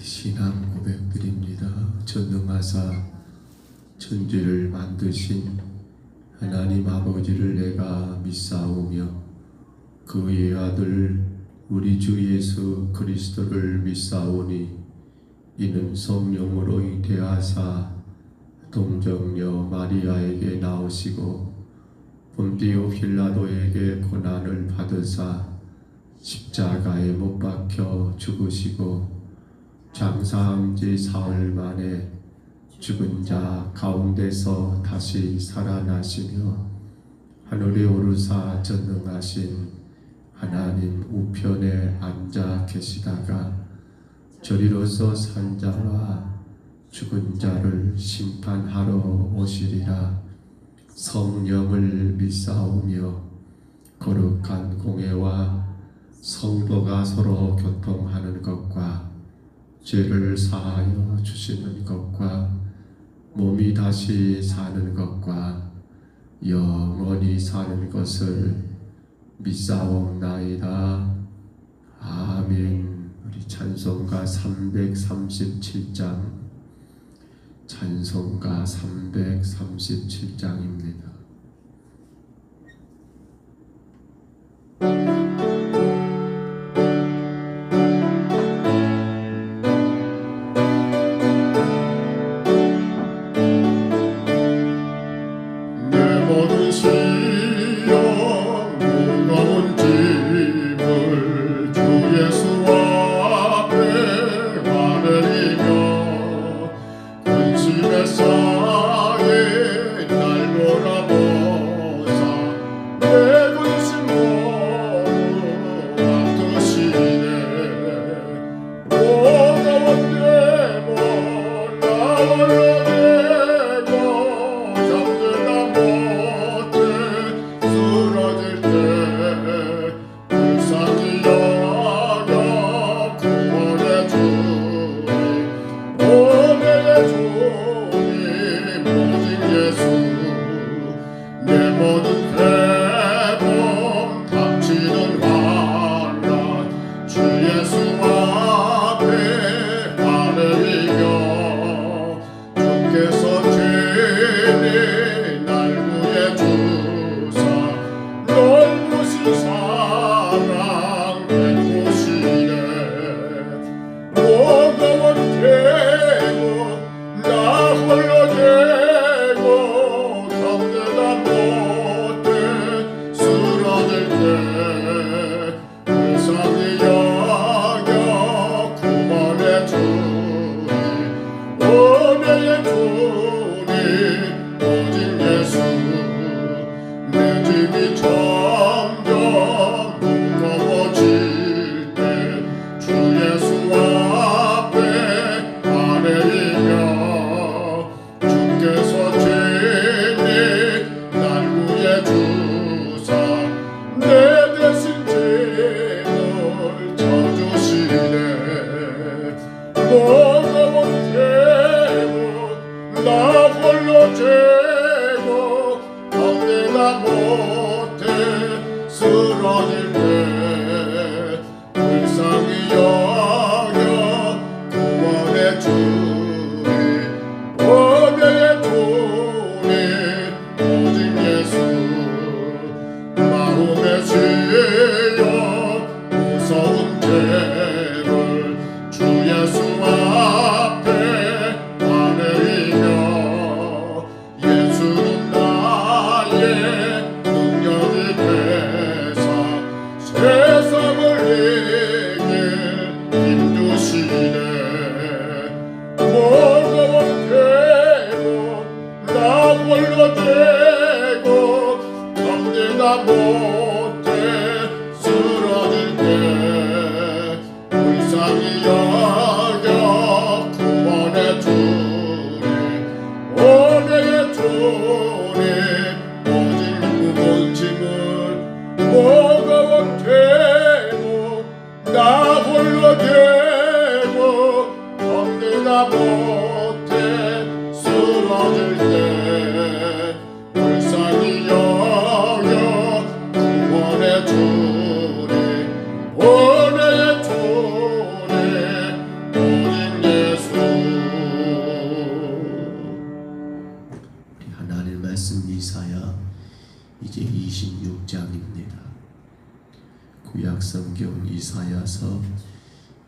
신앙 고백드립니다. 전능하사 천지를 만드신 하나님 아버지를 내가 믿사오며 그의 아들 우리 주 예수 그리스도를 믿사오니 이는 성령으로 잉태하사 동정녀 마리아에게 나오시고 본디오 빌라도에게 고난을 받으사 십자가에 못 박혀 죽으시고 장사한 지 사흘 만에 죽은 자 가운데서 다시 살아나시며 하늘에 오르사 전능하신 하나님 우편에 앉아 계시다가 저리로서 산 자와 죽은 자를 심판하러 오시리라. 성령을 믿사오며 거룩한 공회와 성도가 서로 교통하는 것과 죄를 사하여 주시는 것과 몸이 다시 사는 것과 영원히 사는 것을 믿사옵나이다. 아멘. 우리 찬송가 337장, 찬송가 337장입니다.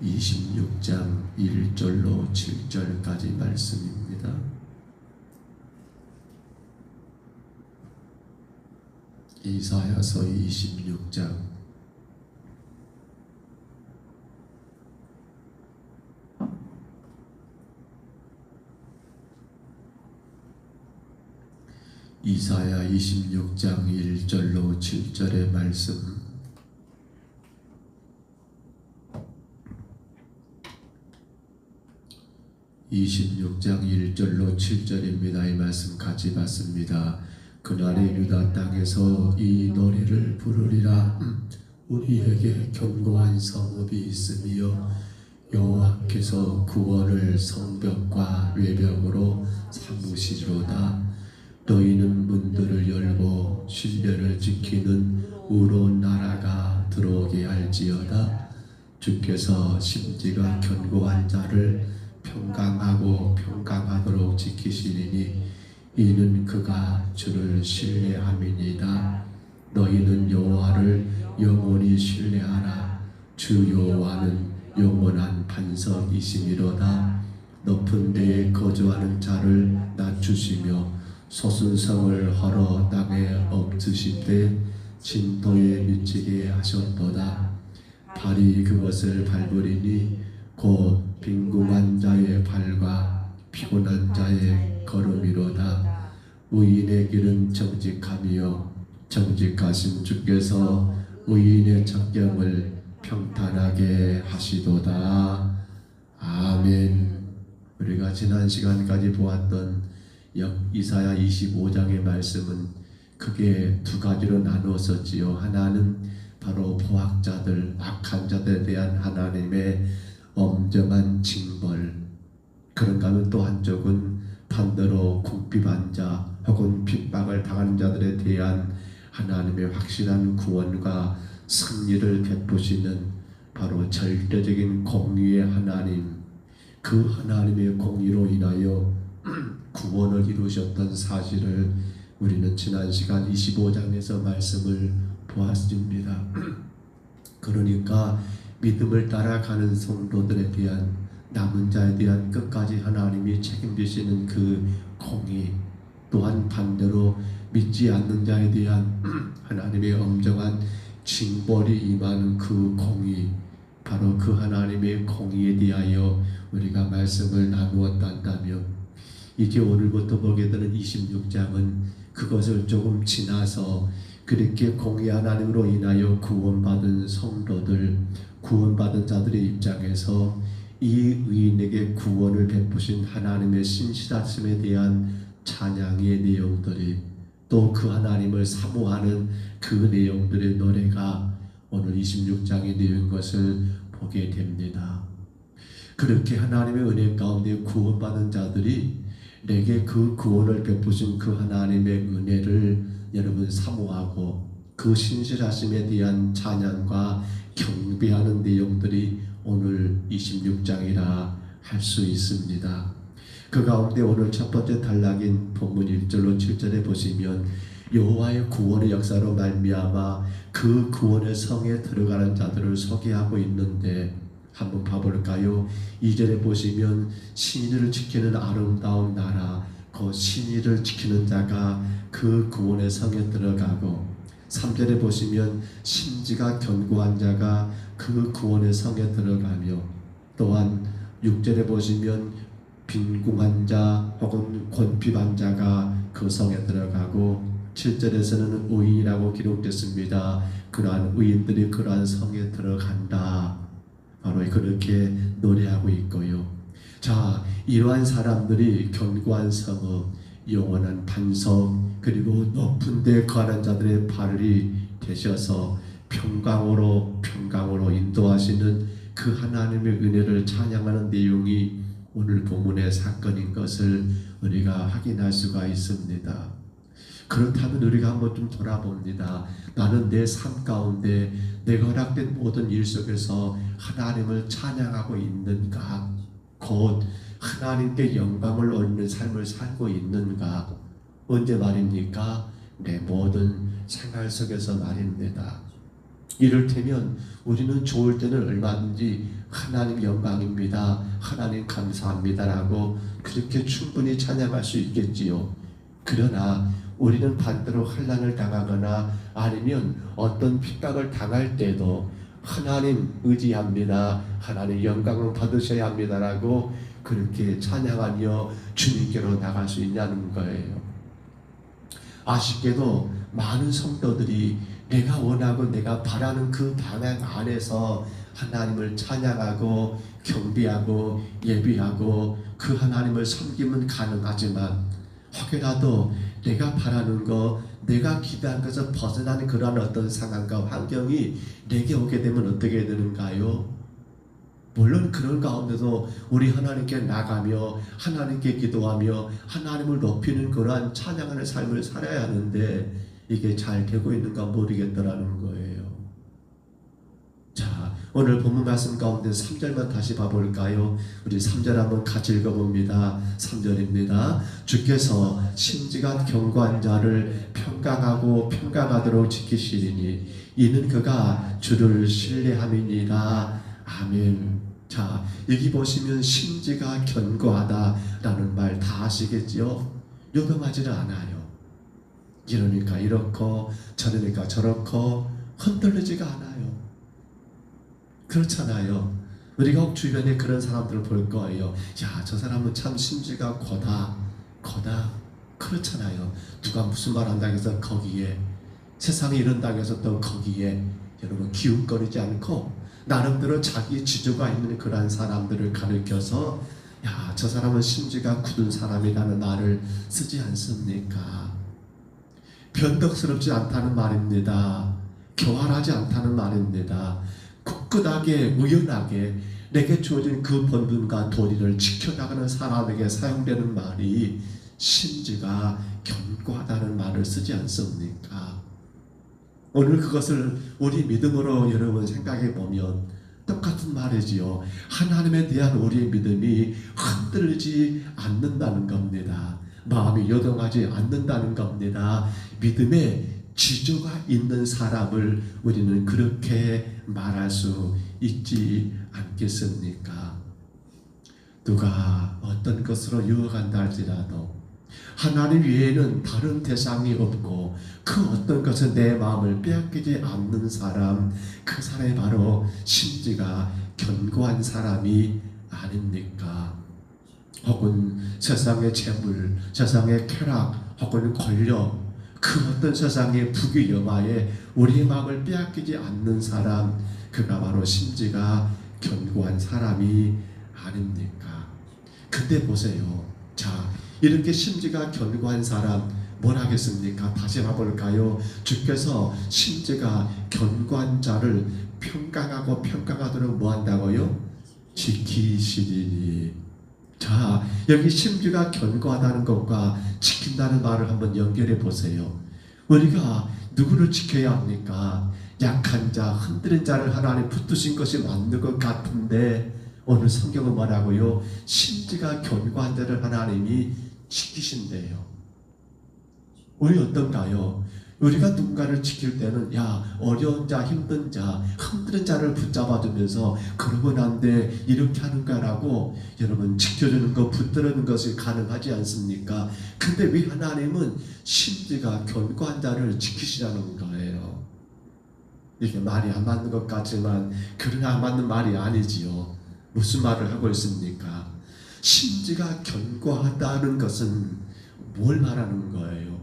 26장 1절로 7절까지 말씀입니다. 이사야서 26장 이사야 26장 1절로 7절의 말씀. (26장 1절로 7절입니다) 이 말씀 같이 받습니다. 그날의 유다 땅에서 이 노래를 부르리라. 우리에게 견고한 성읍이 있으며 여호와께서 구원을 성벽과 외벽으로 삼으시리로다. 너희는 문들을 열고 신뢰를 지키는 의로운 나라가 들어오게 할지어다. 주께서 심지가 견고한 자를 평강하고 평강하도록 지키시리니 이는 그가 주를 신뢰함이니이다. 너희는 여호와를 영원히 신뢰하라. 주 여호와는 영원한 반석이시미로다. 높은 데에 거주하는 자를 낮추시며 솟은 성을 헐어 땅에 엎으실 때 진토에 미치게 하셨도다. 발이 그것을 밟으리니 곧 빈궁한 자의 발과 피곤한 자의 걸음이로다. 의인의 길은 정직함이요 정직하신 주께서 의인의 적경을 평탄하게 하시도다. 아멘. 우리가 지난 시간까지 보았던 이사야 25장의 말씀은 크게 두 가지로 나누었었지요. 하나는 바로 포악자들, 악한 자들에 대한 하나님의 엄정한 징벌, 그런가 하면 또 한쪽은 반대로 궁핍한 자 혹은 핍박을 당하는 자들에 대한 하나님의 확실한 구원과 승리를 베푸시는 바로 절대적인 공의의 하나님, 그 하나님의 공의로 인하여 구원을 이루셨던 사실을 우리는 지난 시간 25장에서 말씀을 보았습니다. 그러니까 믿음을 따라가는 성도들에 대한, 남은 자에 대한 끝까지 하나님이 책임지시는 그 공의, 또한 반대로 믿지 않는 자에 대한 하나님의 엄정한 징벌이 임하는 그 공의, 바로 그 하나님의 공의에 대하여 우리가 말씀을 나누었다면, 이제 오늘부터 보게 되는 26장은 그것을 조금 지나서 그렇게 공의 하나님으로 인하여 구원받은 성도들, 구원받은 자들의 입장에서 이 의인에게 구원을 베푸신 하나님의 신실하심에 대한 찬양의 내용들이, 또 그 하나님을 사모하는 그 내용들의 노래가 오늘 26장의 내용인 것을 보게 됩니다. 그렇게 하나님의 은혜 가운데 구원받은 자들이 내게 그 구원을 베푸신 그 하나님의 은혜를 여러분 사모하고 그 신실하심에 대한 찬양과 경배하는 내용들이 오늘 26장이라 할 수 있습니다. 그 가운데 오늘 첫 번째 단락인 본문 1절로 7절에 보시면 여호와의 구원의 역사로 말미암아 그 구원의 성에 들어가는 자들을 소개하고 있는데, 한번 봐볼까요? 2절에 보시면 신의를 지키는 아름다운 나라, 그 신의를 지키는 자가 그 구원의 성에 들어가고, 3절에 보시면 심지가 견고한 자가 그 구원의 성에 들어가며, 또한 6절에 보시면 빈궁한 자 혹은 곤핍한 자가 그 성에 들어가고, 7절에서는 의인이라고 기록됐습니다. 그러한 의인들이 그러한 성에 들어간다, 바로 그렇게 노래하고 있고요. 자, 이러한 사람들이 견고한 성읍, 영원한 반석, 그리고 높은 데 거하는 자들의 발이 되셔서 평강으로 인도하시는 그 하나님의 은혜를 찬양하는 내용이 오늘 본문의 사건인 것을 우리가 확인할 수가 있습니다. 그렇다면 우리가 한번 좀 돌아봅니다. 나는 내 삶 가운데 내가 허락된 모든 일 속에서 하나님을 찬양하고 있는가? 곧 하나님께 영광을 올리는 삶을 살고 있는가? 언제 말입니까? 내 모든 생활 속에서 말입니다. 이를테면 우리는 좋을 때는 얼마든지 하나님 영광입니다, 하나님 감사합니다라고 그렇게 충분히 찬양할 수 있겠지요. 그러나 우리는 반대로 환난을 당하거나 아니면 어떤 핍박을 당할 때도 하나님 의지합니다, 하나님 영광을 받으셔야 합니다라고 그렇게 찬양하며 주님께로 나갈 수 있냐는 거예요. 아쉽게도 많은 성도들이 내가 원하고 내가 바라는 그 방향 안에서 하나님을 찬양하고 경배하고 예비하고 그 하나님을 섬기면 가능하지만 혹여라도 내가 바라는 것, 내가 기대한 것에서 벗어나는 그러한 어떤 상황과 환경이 내게 오게 되면 어떻게 되는가요? 물론 그런 가운데도 우리 하나님께 나가며 하나님께 기도하며 하나님을 높이는 그러한 찬양하는 삶을 살아야 하는데 이게 잘 되고 있는가 모르겠더라는 거예요. 자, 오늘 본문 말씀 가운데 3절만 다시 봐볼까요? 우리 3절 한번 같이 읽어봅니다. 3절입니다. 주께서 심지가 견고한 자를 평강하고 평강하도록 지키시리니 이는 그가 주를 신뢰함이니라. 아멘. 자, 여기 보시면 심지가 견고하다라는 말 다 아시겠지요? 요동하지는 않아요. 이러니까 이렇고 저러니까 저렇고 흔들리지가 않아요. 그렇잖아요. 우리가 혹 주변에 그런 사람들을 볼 거예요. 야, 저 사람은 참 심지가 고다. 그렇잖아요. 누가 무슨 말 한다고 해서 거기에, 세상이 이런다고 해서 또 거기에 여러분 기웃거리지 않고 나름대로 자기 지조가 있는 그러한 사람들을 가리켜서 야, 저 사람은 심지가 굳은 사람이라는 말을 쓰지 않습니까? 변덕스럽지 않다는 말입니다. 교활하지 않다는 말입니다. 꿋꿋하게 의연하게 내게 주어진 그 본분과 도리를 지켜나가는 사람에게 사용되는 말이 심지가 견고하다는 말을 쓰지 않습니까? 오늘 그것을 우리 믿음으로 여러분 생각해 보면 똑같은 말이지요. 하나님에 대한 우리의 믿음이 흔들리지 않는다는 겁니다. 마음이 요동하지 않는다는 겁니다. 믿음에 지조가 있는 사람을 우리는 그렇게 말할 수 있지 않겠습니까? 누가 어떤 것으로 유혹한다 할지라도 하나님 외에는 다른 대상이 없고 그 어떤 것은 내 마음을 빼앗기지 않는 사람, 그 사람이 바로 심지가 견고한 사람이 아닙니까? 혹은 세상의 재물, 세상의 쾌락, 혹은 권력, 그 어떤 세상의 부귀영화에 우리의 마음을 빼앗기지 않는 사람, 그가 바로 심지가 견고한 사람이 아닙니까? 근데 보세요. 자, 이렇게 심지가 견고한 사람 뭘 하겠습니까? 다시 봐볼까요? 주께서 심지가 견고한 자를 평강하고 평강하도록 뭐 한다고요? 지키시리니. 자, 여기 심지가 견고하다는 것과 지킨다는 말을 한번 연결해 보세요. 우리가 누구를 지켜야 합니까? 약한 자, 흔들린 자를 하나님 붙드신 것이 맞는 것 같은데 오늘 성경은 뭐라고요? 심지가 견고한 자를 하나님이 지키신대요. 우리 어떤가요? 우리가 누군가를 지킬 때는 야, 어려운 자, 힘든 자, 흔드는 자를 붙잡아주면서 그러면 안 돼, 이렇게 하는 거라고 여러분 지켜주는 것, 붙드는 것이 가능하지 않습니까? 근데 왜 하나님은 심지가 견고한 자를 지키시라는 거예요? 이게 말이 안 맞는 것 같지만 그러나 안 맞는 말이 아니지요. 무슨 말을 하고 있습니까? 심지가 견고하다는 것은 뭘 말하는 거예요?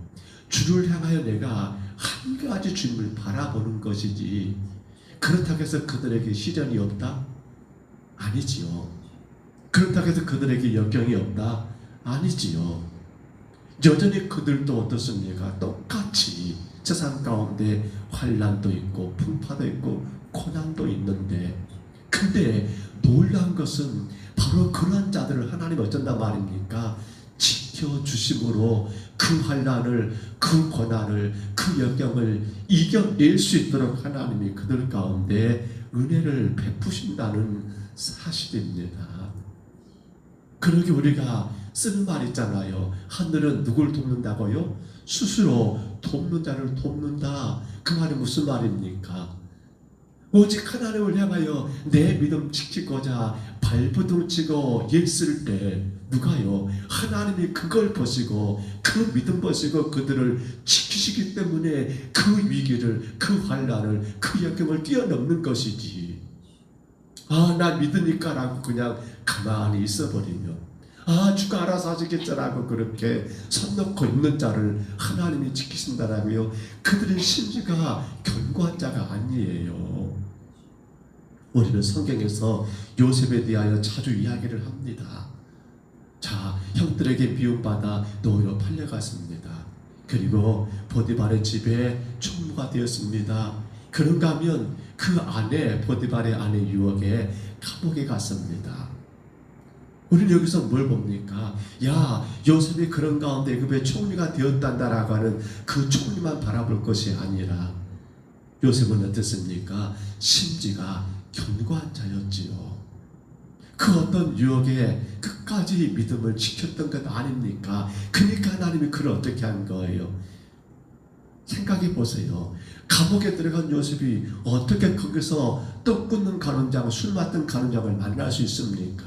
주를 향하여 내가 한 가지 주님을 바라보는 것이지, 그렇다고 해서 그들에게 시련이 없다? 아니지요. 그렇다고 해서 그들에게 역경이 없다? 아니지요. 여전히 그들도 어떻습니까? 똑같이 세상 가운데 환난도 있고 풍파도 있고 고난도 있는데, 근데 놀라운 것은 바로 그러한 자들을 하나님 어쩐단 말입니까? 지켜주심으로 그 환난을, 그 고난을, 그 역경을 이겨낼 수 있도록 하나님이 그들 가운데 은혜를 베푸신다는 사실입니다. 그러기 우리가 쓰는 말 있잖아요. 하늘은 누굴 돕는다고요? 스스로 돕는 자를 돕는다. 그 말이 무슨 말입니까? 오직 하나님을 향하여 내 믿음 지키고자 발버둥치고 애쓸 때 누가요? 하나님이 그걸 보시고 그 믿음 보시고 그들을 지키시기 때문에 그 위기를, 그 환난을, 그 역경을 뛰어넘는 것이지. 아, 나 믿으니까 라고 그냥 가만히 있어버리면, 아, 주가 알아서 하시겠죠라고 그렇게 손 놓고 있는 자를 하나님이 지키신다라고요. 그들의 심지가 견고한 자가 아니에요. 우리는 성경에서 요셉에 대하여 자주 이야기를 합니다. 자, 형들에게 미움받아 노예로 팔려갔습니다. 그리고 보디발의 집에 총무가 되었습니다. 그런가 하면 그 아내, 보디발의 아내 유혹에 감옥에 갔습니다. 우리는 여기서 뭘 봅니까? 야, 요셉이 그런 가운데 애굽의 총리가 되었단다라고 하는 그 총리만 바라볼 것이 아니라 요셉은 어땠습니까? 심지가 견고한 자였지요. 그 어떤 유혹에 끝까지 믿음을 지켰던 것 아닙니까? 그러니까 하나님이 그를 어떻게 한 거예요? 생각해 보세요. 감옥에 들어간 요셉이 어떻게 거기서 떡 굽는 가늠장, 술 맡은 가늠장을 만날 수 있습니까?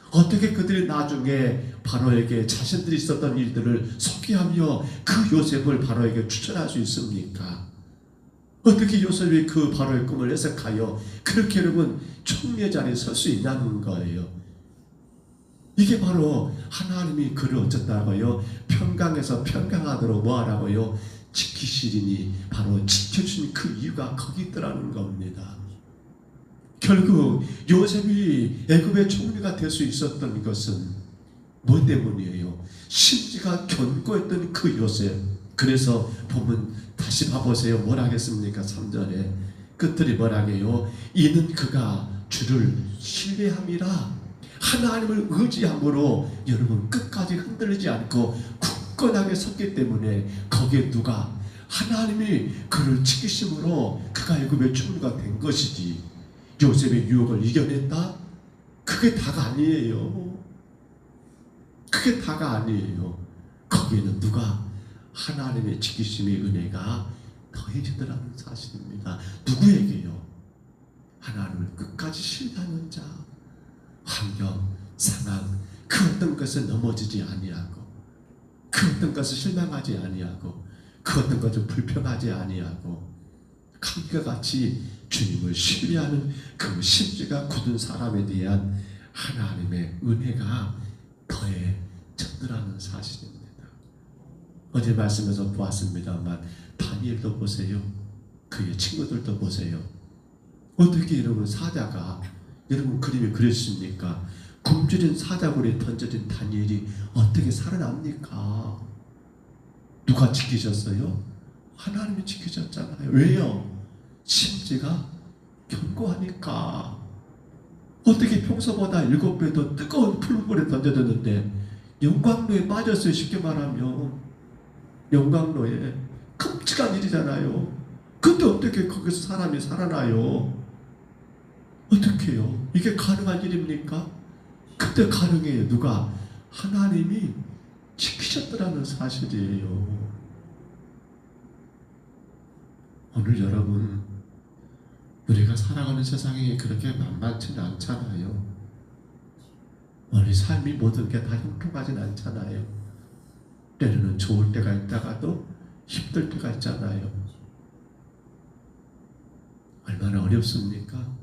어떻게 그들이 나중에 바로에게 자신들이 있었던 일들을 소개하며 그 요셉을 바로에게 추천할 수 있습니까? 어떻게 요셉이 그 바로의 꿈을 해석하여 그렇게 여러분 총리의 자리에 설 수 있냐는 거예요. 이게 바로 하나님이 그를 어쩌다고요? 평강에서 평강하도록 뭐하라고요? 지키시리니 바로 지켜주신 그 이유가 거기 있더라는 겁니다. 결국 요셉이 애굽의 총리가 될 수 있었던 것은 뭐 때문이에요? 심지가 견고했던 그 요셉. 그래서 보면 다시 봐보세요. 뭐라 하겠습니까? 3절에 끝들이 뭐라 해요? 이는 그가 주를 신뢰함이라. 하나님을 의지함으로 여러분 끝까지 흔들리지 않고 굳건하게 섰기 때문에 거기에 누가? 하나님이 그를 지키심으로 그가 애굽의 총리가 된 것이지. 요셉의 유혹을 이겨냈다? 그게 다가 아니에요. 그게 다가 아니에요. 거기에는 누가? 하나님의 지키심의 은혜가 더해지더라는 사실입니다. 누구에게요? 하나님을 끝까지 신뢰하는 자. 환경, 상황, 그 어떤 것에 넘어지지 아니하고, 그 어떤 것을 실망하지 아니하고, 그 어떤 것을 불평하지 아니하고, 감기가 같이 주님을 신뢰하는 그 심지가 굳은 사람에 대한 하나님의 은혜가 더해졌더라는 사실입니다. 어제 말씀에서 보았습니다만 다니엘도 보세요. 그의 친구들도 보세요. 어떻게 여러분 사자가 여러분 그림이 그렸습니까? 굶주린 사자굴에 던져진 다니엘이 어떻게 살아납니까? 누가 지키셨어요? 하나님이 지키셨잖아요. 왜요? 심지가 견고하니까. 어떻게 평소보다 7배 더 뜨거운 풀물에 던져졌는데 영광로에 빠졌어요. 쉽게 말하면 영광로에. 끔찍한 일이잖아요. 근데 어떻게 거기서 사람이 살아나요? 어떻게 해요? 이게 가능한 일입니까? 그때 가능해요. 누가? 하나님이 지키셨더라는 사실이에요. 오늘 여러분, 우리가 살아가는 세상이 그렇게 만만치는 않잖아요. 우리 삶이 모든 게 다 형통하진 않잖아요. 때로는 좋을 때가 있다가도 힘들 때가 있잖아요. 얼마나 어렵습니까?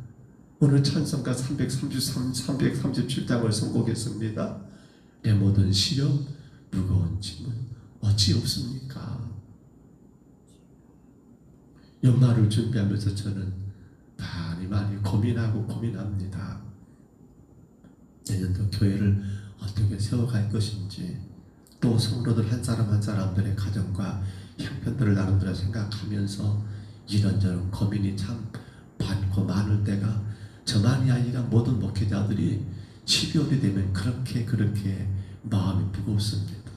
오늘 찬송가 337장을 선곡했습니다. 내 모든 시험, 무거운 짐은 어찌 없습니까? 연말을 준비하면서 저는 많이 고민하고 고민합니다. 내년도 교회를 어떻게 세워갈 것인지, 또 성도들 한 사람 한 사람들의 가정과 형편들을 나름대로 생각하면서 이런저런 고민이 참 많고 많을 때가 저만이 아니라 모든 목회자들이 12월이 되면 그렇게 마음이 무겁습니다.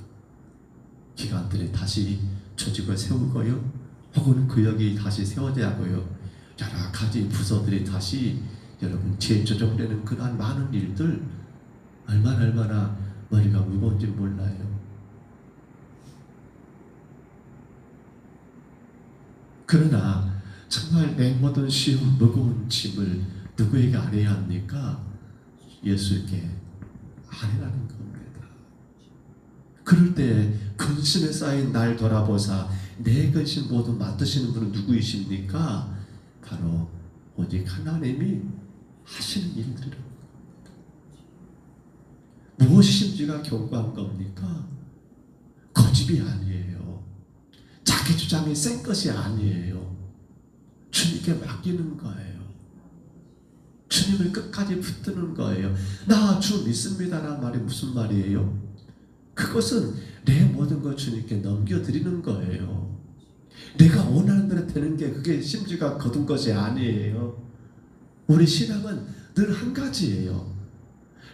기관들이 다시 조직을 세우고요, 혹은 구역이 다시 세워져야 하고요, 여러 가지 부서들이 다시 여러분 재조정되는 그러한 많은 일들, 얼마나 머리가 무거운지 몰라요. 그러나 정말 내 모든 시험 무거운 짐을 누구에게 아뢰야 합니까? 예수에게 아뢰라는 겁니다. 그럴 때 근심에 쌓인 날 돌아보사 내 근심 모두 맡으시는 분은 누구이십니까? 바로 오직 하나님이 하시는 일들이라고 합니다. 무엇이 심지가 견고한 겁니까? 고집이 아니에요. 자기 주장이 센 것이 아니에요. 주님께 맡기는 거예요. 주님을 끝까지 붙드는 거예요. 나 주 믿습니다라는 말이 무슨 말이에요? 그것은 내 모든 것 주님께 넘겨드리는 거예요. 내가 원하는 대로 되는 게 그게 심지가 거둔 것이 아니에요. 우리 신앙은 늘 한 가지예요.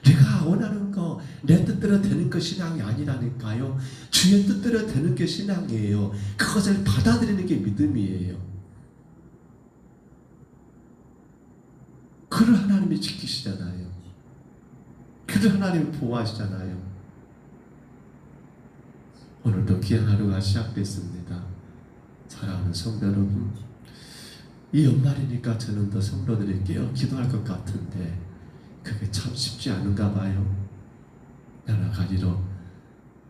내가 원하는 거 내 뜻대로 되는 거 신앙이 아니라니까요. 주의 뜻대로 되는 게 신앙이에요. 그것을 받아들이는 게 믿음이에요. 그를 하나님이 지키시잖아요. 그를 하나님이 보호하시잖아요. 오늘도 귀한 하루가 시작됐습니다. 사랑하는 성도 여러분, 이 연말이니까 저는 더 성도들이 깨어 기도할 것 같은데 그게 참 쉽지 않은가 봐요.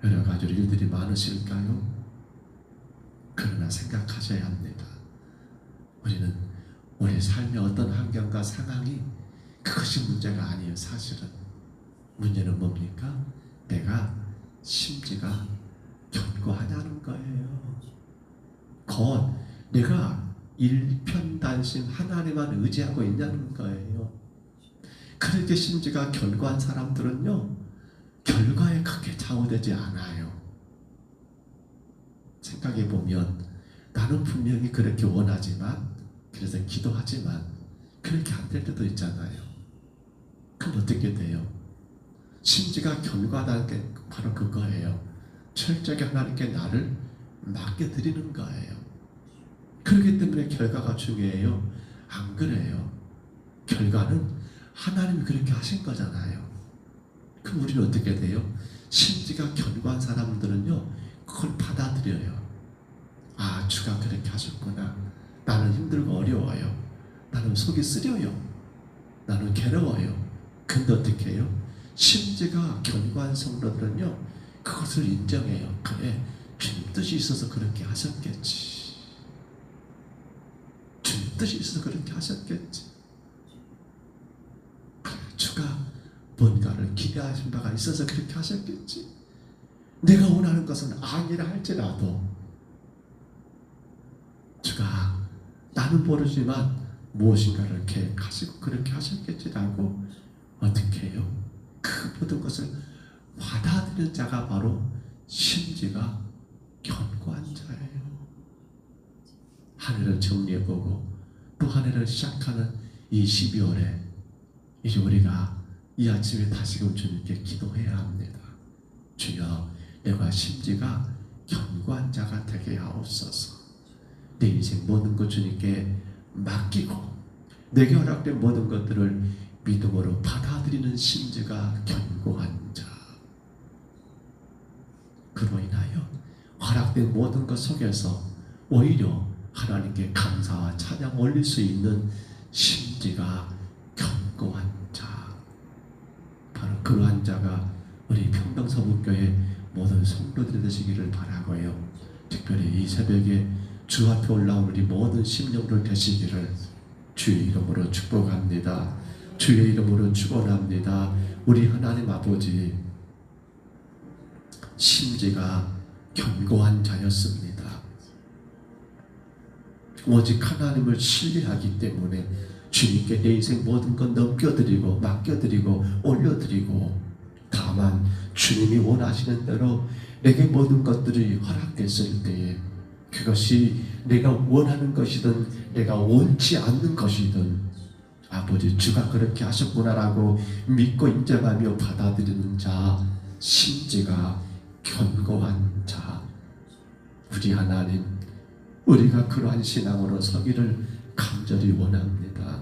여러 가지로 일들이 많으실까요? 그러나 생각하셔야 합니다. 우리는 우리 삶의 어떤 환경과 상황이 그것이 문제가 아니에요. 사실은 문제는 뭡니까? 내가 심지가 견고하냐는 거예요. 곧 내가 일편단심 하나님만 의지하고 있냐는 거예요. 그렇게 심지가 견고한 사람들은요, 결과에 크게 좌우되지 않아요. 생각해보면 나는 분명히 그렇게 원하지만, 그래서 기도하지만 그렇게 안 될 때도 있잖아요. 그럼 어떻게 돼요? 심지가 견고하다는 게 바로 그거예요. 철저하게 하나님께 나를 맡겨드리는 거예요. 그렇기 때문에 결과가 중요해요. 안 그래요? 결과는 하나님이 그렇게 하신 거잖아요. 그럼 우리는 어떻게 돼요? 심지가 견고한 사람들은요, 그걸 받아들여요. 아, 주가 그렇게 하셨구나. 나는 힘들고 어려워요. 나는 속이 쓰려요. 나는 괴로워요. 근데 어떻게 해요? 심지가 견고한 성도들은요, 그것을 인정해요. 그래, 주님 뜻이 있어서 그렇게 하셨겠지. 주님 뜻이 있어서 그렇게 하셨겠지. 주가 뭔가를 기대하신 바가 있어서 그렇게 하셨겠지. 내가 원하는 것은 아니라 할지라도 주가 나는 모르지만 무엇인가를 계획하시고 그렇게 하셨겠지라고 어떻게 해요? 그 모든 것을 받아들이는 자가 바로 심지가 견고한 자예요. 한 해를 정리해보고 또 한 해를 시작하는 이 12월에 이제 우리가 이 아침에 다시금 주님께 기도해야 합니다. 주여, 내가 심지가 견고한 자가 되게 하옵소서. 내 인생 모든 것 주님께 맡기고 내게 허락된 모든 것들을 믿음으로 받아들이는 심지가 견고한 자. 그로 인하여 허락된 모든 것 속에서 오히려 하나님께 감사와 찬양 올릴 수 있는 심지가 견고한 자. 바로 그러한 자가 우리 평동서북교회 모든 성도들이 되시기를 바라고요. 특별히 이 새벽에 주 앞에 올라온 우리 모든 심령들 되시기를 주의 이름으로 축복합니다. 주의 이름으로 축원합니다. 우리 하나님 아버지, 심지가 견고한 자였습니다. 오직 하나님을 신뢰하기 때문에 주님께 내 인생 모든 것 넘겨드리고 맡겨드리고 올려드리고, 다만 주님이 원하시는 대로 내게 모든 것들이 허락됐을 때에 그것이 내가 원하는 것이든 내가 원치 않는 것이든 아버지, 주가 그렇게 하셨구나라고 믿고 인정하며 받아들이는 자, 심지가 견고한 자. 우리 하나님, 우리가 그러한 신앙으로 서기를 간절히 원합니다.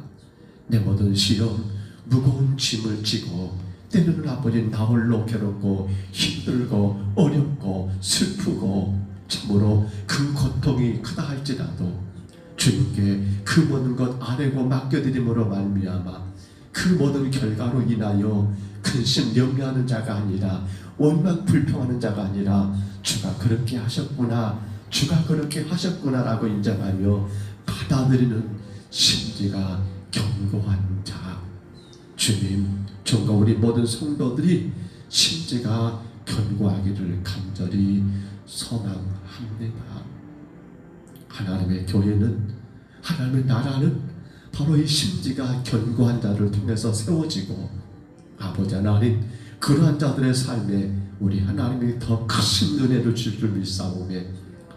내 모든 시험, 무거운 짐을 지고 때로는 아버지 나 홀로 괴롭고 힘들고 어렵고 슬프고 참으로 그 고통이 크다 할지라도 주님께 그 모든 것 아뢰고 맡겨드림으로 말미암아 그 모든 결과로 인하여 근심 염려하는 자가 아니라 원망 불평하는 자가 아니라 주가 그렇게 하셨구나, 주가 그렇게 하셨구나라고 인정하며 받아들이는 심지가 견고한 자. 주님, 정과 우리 모든 성도들이 심지가 견고하기를 간절히 소망합니다. 하나님의 교회는, 하나님의 나라는 바로 이 심지가 견고한 자를 통해서 세워지고, 아버지 하나님, 그러한 자들의 삶에 우리 하나님이 더 크신 은혜를 주실 줄 믿사오매,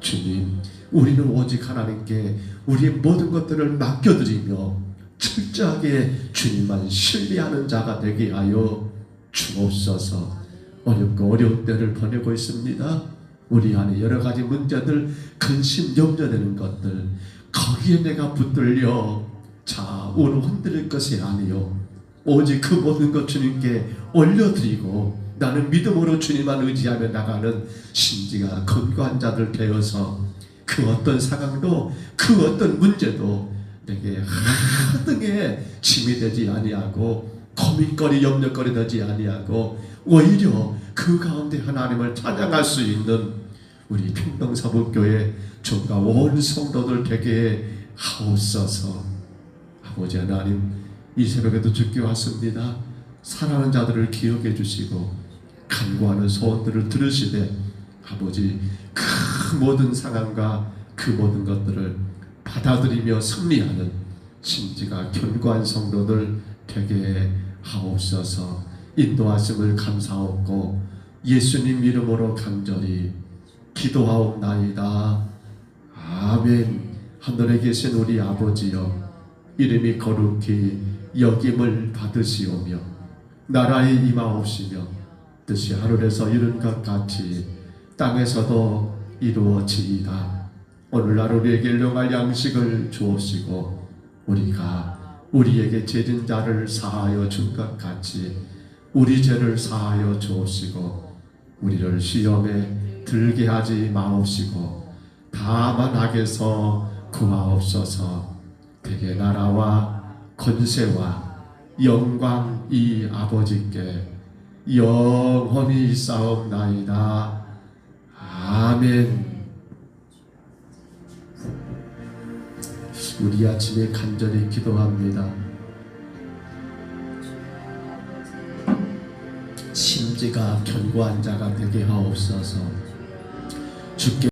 주님, 우리는 오직 하나님께 우리의 모든 것들을 맡겨드리며 철저하게 주님만 신뢰하는 자가 되게 하여 주옵소서. 어렵고 어려운 때를 보내고 있습니다. 우리 안에 여러 가지 문제들, 근심 염려되는 것들, 거기에 내가 붙들려 좌우로 흔들릴 것이 아니요, 오직 그 모든 것 주님께 올려드리고 나는 믿음으로 주님만 의지하며 나가는 심지가 견고한 자들 되어서 그 어떤 상황도, 그 어떤 문제도 내게 하등에 짐이 되지 아니하고 고민거리, 염려거리 되지 아니하고 오히려 그 가운데 하나님을 찬양할 수 있는 우리 평동사복교회 종과 온 성도들 되게 하옵소서. 아버지 하나님, 이 새벽에도 주께 왔습니다. 사랑하는 자들을 기억해 주시고 간구하는 소원들을 들으시되 아버지, 그 모든 상황과 그 모든 것들을 받아들이며 승리하는 심지가 견고한 성도들 되게 하옵소서. 인도하심을 감사하옵고 예수님 이름으로 간절히 기도하옵나이다. 아멘. 하늘에 계신 우리 아버지여, 이름이 거룩히 여김을 받으시오며 나라에 임하옵시며 뜻이 하늘에서 이룬 것 같이 땅에서도 이루어지이다. 오늘날 우리에게 일용할 양식을 주옵시고 우리가 우리에게 죄진 자를 사하여 준 것 같이 우리 죄를 사하여 주옵시고 우리를 시험에 들게 하지 마옵시고 다만 악에서 구하옵소서. 대개 나라와 권세와 영광이 아버지께 영원히 있사옵나이다. 아멘. 우리 아침에 간절히 기도합니다. 심지가 견고한 자가 되게 하옵소서. 주께